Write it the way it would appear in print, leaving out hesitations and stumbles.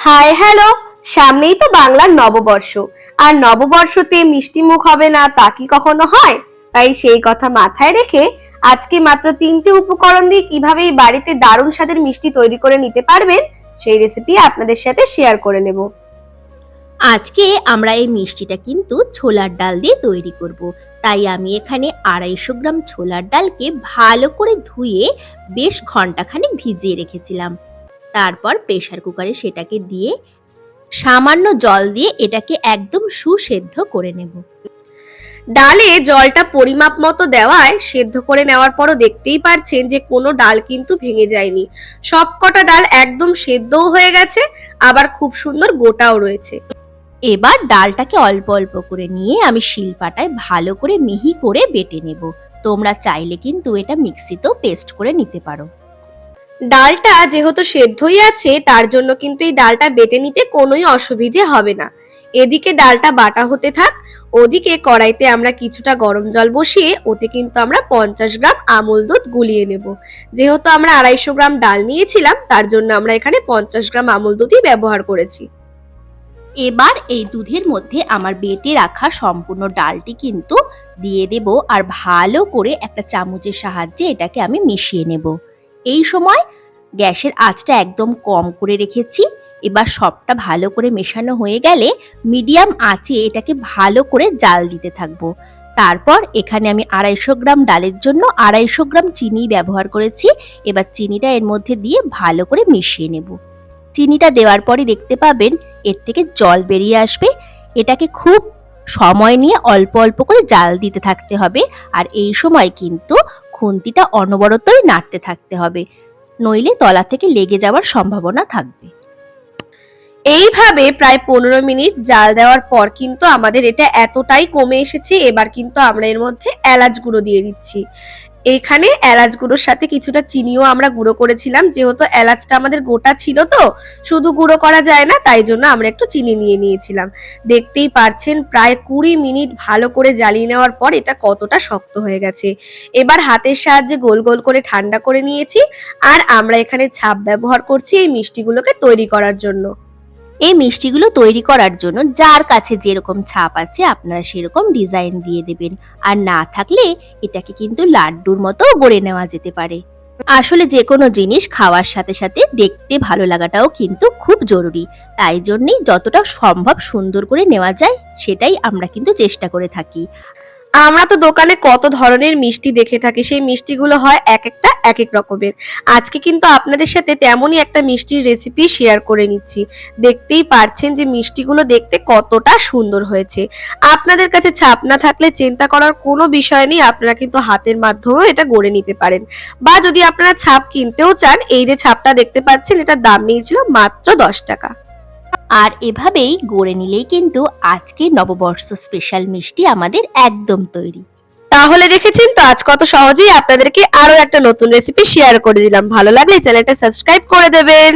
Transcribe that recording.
Hi hello, সামনেই তো বাংলার নববর্ষ। আর নববর্ষতে মিষ্টি মুখ হবে না তা কি কখনো হয়? তাই সেই কথা মাথায় রেখে আজকে মাত্র 3টে উপকরণ দিয়ে কিভাবে বাড়িতে দারুণ স্বাদের মিষ্টি তৈরি করে নিতে পারবেন সেই রেসিপি আপনাদের সাথে শেয়ার করে নেব। আজকে আমরা এই মিষ্টিটা কিন্তু ছোলার ডাল দিয়ে তৈরি করব। তাই আমি এখানে 250 গ্রাম ছোলার ডালকে ভালো করে ধুয়ে বেশ ঘন্টাখানেক ভিজিয়ে রেখেছিলাম। তারপর প্রেসার কুকারে সেটাকে দিয়ে সামান্য জল দিয়ে এটাকে একদম সুসেদ্ধ করে নেব। ডালে জলটা পরিমাপ মতো দেওয়ায় সেদ্ধ করে নেওয়ার পরও দেখতেই পাচ্ছেন যে কোনো ডাল কিন্তু ভেঙে যায়নি। সবকটা ডাল একদম সেদ্ধও হয়ে গেছে, আবার খুব সুন্দর গোটাও রয়েছে। এবার ডালটাকে অল্প অল্প করে নিয়ে আমি শিলপাটায় ভালো করে মিহি করে বেটে নেব। তোমরা চাইলে কিন্তু এটা মিক্সিতেও পেস্ট করে নিতে পারো। ডালটা যেহেতু সেদ্ধই আছে তার জন্য কিন্তু এই ডালটা বেটে নিতে কোনোই অসুবিধে হবে না। এদিকে ডালটা বাটা হতে থাক, ওদিকে কড়াইতে আমরা কিছুটা গরম জল বসিয়ে ওতে কিন্তু আমরা 50 গ্রাম আমুল দুধ গুলিয়ে নেব। যেহেতু আমরা 250 গ্রাম ডাল নিয়েছিলাম তার জন্য আমরা এখানে 50 গ্রাম আমুল দুধই ব্যবহার করেছি। এবার এই দুধের মধ্যে আমার বেটে রাখা সম্পূর্ণ ডালটি কিন্তু দিয়ে দেব, আর ভালো করে একটা চামচের সাহায্যে এটাকে আমি মিশিয়ে নেব। এই সময় গ্যাসের আঁচটা একদম কম করে রেখেছি। এবার সবটা ভালো করে মেশানো হয়ে গেলে মিডিয়াম আঁচে এটাকে ভালো করে জাল দিতে থাকবো। তারপর এখানে আমি 250 গ্রাম ডালের জন্য 250 গ্রাম চিনি ব্যবহার করেছি। এবার চিনিটা এর মধ্যে দিয়ে ভালো করে মিশিয়ে নেব। চিনিটা দেওয়ার পরই দেখতে পাবেন এর থেকে জল বেরিয়ে আসবে। এটাকে খুব সময় নিয়ে অল্প অল্প করে জাল দিতে থাকতে হবে, আর এই সময় কিন্তু খুন্তিটা অনবরতই নাড়তে থাকতে হবে, নইলে তলা থেকে লেগে যাওয়ার সম্ভাবনা থাকবে। এইভাবে প্রায় 15 মিনিট জাল দেওয়ার পর কিন্তু আমাদের এটা এতটাই কমে এসেছে। এবার কিন্তু আমরা এর মধ্যে এলাচ গুঁড়ো দিয়ে দিচ্ছি। এখানে এলাচ গুঁড়োর সাথে কিছুটা চিনিও আমরা গুঁড়ো করেছিলাম, যেহেতু এলাচটা আমাদের গোটা ছিল তো শুধু গুঁড়ো করা যায় না, তাই জন্য আমরা একটু চিনি নিয়ে নিয়েছিলাম। দেখতেই পারছেন প্রায় 20 মিনিট ভালো করে জ্বালিয়ে নেওয়ার পর এটা কতটা শক্ত হয়ে গেছে। এবার হাতের সাহায্যে গোল গোল করে ঠান্ডা করে নিয়েছি, আর আমরা এখানে ছাপ ব্যবহার করছি এই মিষ্টিগুলোকে তৈরি করার জন্য। এই মিষ্টিগুলো তৈরি করার জন্য যার কাছে যেরকম ছাপ আছে আপনারা সেরকম ডিজাইন দিয়ে দেবেন, আর না থাকলে এটাকে কিন্তু লাড্ডুর মতো গড়ে নেওয়া যেতে পারে। আসলে যে কোনো জিনিস খাওয়ার সাথে সাথে দেখতে ভালো লাগাটাও কিন্তু খুব জরুরি। তাই জন্যই যতটা সম্ভব সুন্দর করে নেওয়া যায় সেটাই আমরা কিন্তু চেষ্টা করে থাকি। আমরা তো দোকানে কত ধরনের মিষ্টি দেখে থাকি, সেই মিষ্টিগুলো হয় এক একটা এক এক রকমের। আজকে কিন্তু আপনাদের সাথে তেমনই একটা মিষ্টির রেসিপি শেয়ার করে নিচ্ছি। দেখতেই পারছেন যে মিষ্টিগুলো দেখতে কতটা সুন্দর হয়েছে। আপনাদের কাছে ছাপ না থাকলে চিন্তা করার কোনো বিষয় নেই, আপনারা কিন্তু হাতের মাধ্যমেও এটা গড়ে নিতে পারেন। বা যদি আপনারা ছাপ কিনতেও চান, এই যে ছাপটা দেখতে পাচ্ছেন এটার দাম নিয়েছিল মাত্র 10 টাকা। আর এভাবেই গড়ে নিলেই কিন্তু আজকে নববর্ষ স্পেশাল মিষ্টি আমাদের একদম তৈরি। তাহলে দেখেছেন তো আজ কত সহজেই আপনাদেরকে আরো একটা নতুন রেসিপি শেয়ার করে দিলাম। ভালো লাগলে চ্যানেলটা সাবস্ক্রাইব করে দেবেন।